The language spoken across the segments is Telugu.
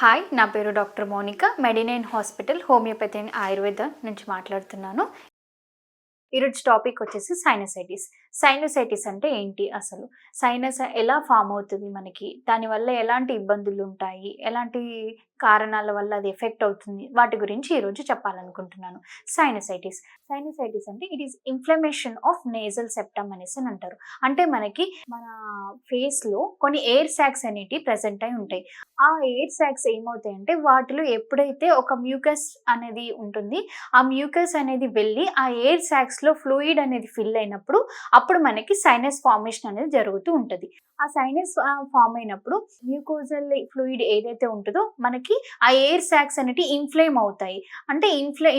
హాయ్, నా పేరు డాక్టర్ మోనిక. మెడినైన్ హాస్పిటల్ హోమియోపతి అండ్ ఆయుర్వేద నుంచి మాట్లాడుతున్నాను. ఈరోజు టాపిక్ వచ్చేసి సైనసైటిస్. సైనసైటిస్ అంటే ఏంటి అసలు? సైనస్ ఎలా ఫామ్ అవుతుంది మనకి? దానివల్ల ఎలాంటి ఇబ్బందులు ఉంటాయి? ఎలాంటి కారణాల వల్ల అది ఎఫెక్ట్ అవుతుంది? వాటి గురించి ఈరోజు చెప్పాలనుకుంటున్నాను. సైనసైటిస్. సైనసైటిస్ అంటే it is inflammation of nasal septum అనేసి అంటారు. అంటే మనకి మన ఫేస్‌లో కొన్ని ఎయిర్ సాక్స్ అనేటివి ప్రెజెంట్ అయి ఉంటాయి. ఆ ఎయిర్ సాక్స్ ఏమవుతాయంటే వాటిలో ఎప్పుడైతే ఒక మ్యూకస్ అనేది ఉంటుంది, ఆ మ్యూకస్ అనేది వెళ్ళి ఆ ఎయిర్ సాక్స్‌లో ఫ్లూయిడ్ అనేది ఫిల్ అయినప్పుడు అప్పుడు మనకి సైనస్ ఫార్మేషన్ అనేది జరుగుతూ ఉంటది. ఆ సైనస్ ఫార్మ్ అయినప్పుడు మ్యూకోజల్ ఫ్లూయిడ్ ఏదైతే ఉంటదో మనకి ఆ ఎయిర్ సాక్స్ అనేటివి ఇన్‌ఫ్లేమ్ అవుతాయి. అంటే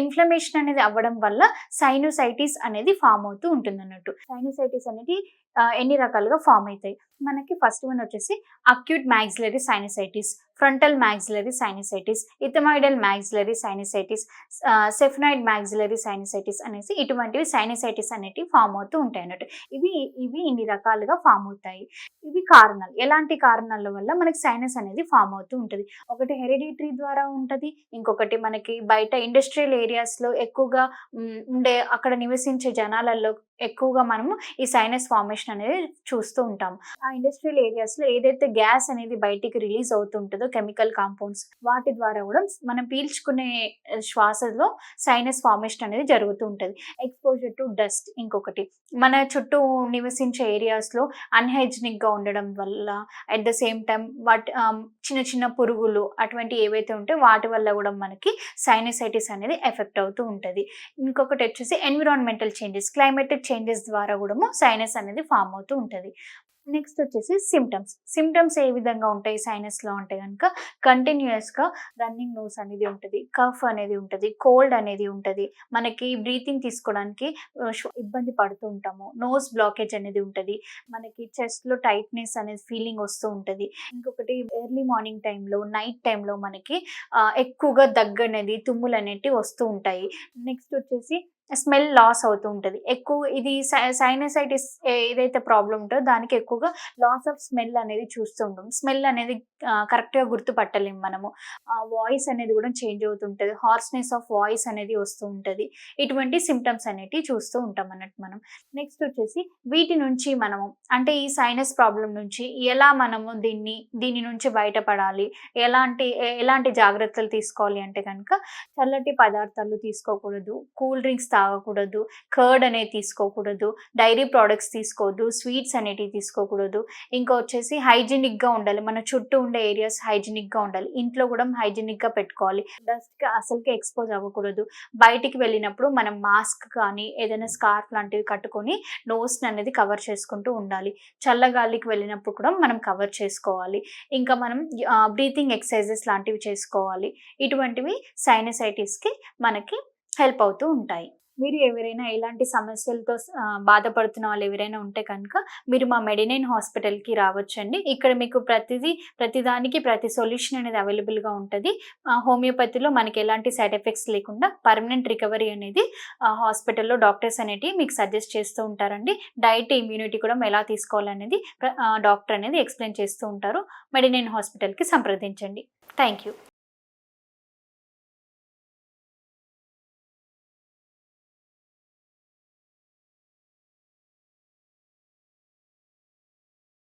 ఇన్‌ఫ్లమేషన్ అనేది అవ్వడం వల్ల సైనోసైటిస్ అనేది ఫార్మ్ అవుతూ ఉంటుందన్నట్టు. సైనోసైటిస్ అనేది ఎన్ని రకాలుగా ఫార్మ్ అయితాయి. మనకి ఫస్ట్ వన్ వచ్చేసి acute maxillary sinusitis, frontal maxillary sinusitis, ethmoidal maxillary sinusitis, sphenoid maxillary sinusitis అనేసి ఇటువంటివి సైనసైటిస్ అనేటివి ఫామ్ అవుతూ ఉంటాయి అన్నట్టు. ఇవి ఇవి ఇన్ని రకాలుగా ఫామ్ అవుతాయి. ఇవి కారణాలు. ఎలాంటి కారణాల వల్ల మనకి సైనస్ అనేది ఫామ్ అవుతూ ఉంటది. ఒకటి హెరిడిటరీ ద్వారా ఉంటది. ఇంకొకటి మనకి బయట ఇండస్ట్రియల్ ఏరియాస్‌లో ఎక్కువగా ఉండే అక్కడ నివసించే జనాలలో ఎక్కువగా మనము ఈ సైనస్ ఫార్మేషన్ అనేది చూస్తూ ఉంటాం. ఆ ఇండస్ట్రియల్ ఏరియాస్‌లో ఏదైతే గ్యాస్ అనేది బయటికి రిలీజ్ అవుతుంటదో కెమికల్ కాంపౌండ్స్ వాటి ద్వారా గూడా మనం పీల్చుకునే శ్వాసలో సైనస్ ఫార్మేషన్ అనేది జరుగుతూ ఉంటది. ఎక్స్‌పోజర్ టు డస్ట్ ఇంకొకటి. మన చుట్టూ నివసించే ఏరియాస్‌లో అన్‌హైజినిక్‌గా ఉండడం వల్ల అట్ ద సేమ్ టైమ్ చిన్న చిన్న పురుగులు అటువంటివి ఏవైతే ఉంటాయో వాటి వల్ల గూడా మనకి సైనసైటిస్ అనేది ఎఫెక్ట్ అవుతూ ఉంటది. ఇంకొకటి వచ్చేసి ఎన్విరాన్మెంటల్ చేంజెస్, క్లైమాటిక్ చేంజెస్ ద్వారా గూడము సైనస్ అనేది ఫార్మ్ అవుతూ ఉంటది. నెక్స్ట్ వచ్చేసి సిమ్టమ్స్. సిమ్టమ్స్ ఏ విధంగా ఉంటాయి సైనస్‌లో అంటే గనక కంటిన్యూయస్‌గా రన్నింగ్ నోస్ అనేది ఉంటది. కఫ్ అనేది ఉంటది. కోల్డ్ అనేది ఉంటది. మనకి బ్రీతింగ్ తీసుకోవడానికి ఇబ్బంది పడుతూ ఉంటాము. నోస్ బ్లాకేజ్ అనేది ఉంటది. మనకి చెస్ట్‌లో టైట్‌నెస్ అనేది ఫీలింగ్ వస్తూ ఉంటది. ఇంకొకటి ఎర్లీ మార్నింగ్ టైమ్‌లో, నైట్ టైమ్‌లో మనకి ఎక్కువగా దగ్గనేది, తుమ్ములనేటివి వస్తూ ఉంటాయి. నెక్స్ట్ వచ్చేసి స్మెల్ లాస్ అవుతూ ఉంటది. ఎక్కువ ఇది సైనసైటిస్ ఏదైతే ప్రాబ్లమ్ ఉంటదో దానికి ఎక్కువగా లాస్ ఆఫ్ స్మెల్ అనేది చూస్తూ ఉంటాం. స్మెల్ అనేది కరెక్ట్‌గా గుర్తుపట్టలేము మనము. వాయిస్ అనేది గూడా చేంజ్ అవుతుంటది. హార్స్‌నెస్ ఆఫ్ వాయిస్ అనేది వస్తూ ఉంటది. ఇటువంటి సింప్టమ్స్ అనేటివి చూస్తూ ఉంటాం అన్నట్టు మనం. నెక్స్ట్ వచ్చేసి వీటి నుంచి మనము అంటే ఈ సైనస్ ప్రాబ్లమ్ నుంచి ఎలా మనము దీని నుంచి బయటపడాలి? ఎలాంటి జాగ్రత్తలు తీసుకోవాలి అంటే గనక చల్లటి పదార్థాలు తీసుకోకూడదు. కూల్ డ్రింక్స్ తాగకూడదు. కర్డ్ అనేది తీసుకోకూడదు. డైరీ ప్రొడక్ట్స్ తీసుకోవద్దు. స్వీట్స్ అనేటివి తీసుకోకూడదు. ఇంకా వచ్చేసి హైజీనిక్‌గా ఉండాలి. మన చుట్టూ ఉండే ఏరియాస్ హైజీనిక్‌గా ఉండాలి. ఇంట్లో గూడా హైజీనిక్‌గా పెట్టుకోవాలి. డస్ట్‌కి అసలుకే ఎక్స్‌పోజ్ అవ్వకూడదు. బయటికి వెళ్ళినప్పుడు మనం మాస్క్ కానీ, ఏదైనా స్కార్ఫ్ లాంటివి కట్టుకొని నోస్‌ని అనేది కవర్ చేసుకుంటూ ఉండాలి. చల్లగాలికి వెళ్ళినప్పుడు కూడా మనం కవర్ చేసుకోవాలి. ఇంకా మనం బ్రీతింగ్ ఎక్సర్‌సైజెస్ లాంటివి చేసుకోవాలి. ఇటువంటివి సైనసైటిస్‌కి మనకి హెల్ప్ అవుతూ ఉంటాయి. మీరు ఎవరైనా ఇలాంటి సమస్యలతో బాధపడుతున్న వాళ్ళు ఎవరైనా ఉంటే కనుక మీరు మా మెడినైన్ హాస్పిటల్‌కి రావచ్చండి. ఇక్కడ మీకు ప్రతిదానికి ప్రతి సొల్యూషన్ అనేది అవైలబుల్‌గా ఉంటది. హోమియోపతిలో మనకి ఎలాంటి సైడ్ ఎఫెక్ట్స్ లేకుండా పర్మనెంట్ రికవరీ అనేది హాస్పిటల్‌లో డాక్టర్స్ అనేటివి మీకు సజెస్ట్ చేస్తూ ఉంటారండి. డైట్, ఇమ్యూనిటీ కూడా ఎలా తీసుకోవాలనేది డాక్టర్ అనేది ఎక్స్‌ప్లెయిన్ చేస్తూ ఉంటారు. మెడినైన్ హాస్పిటల్‌కి సంప్రదించండి. Thank you.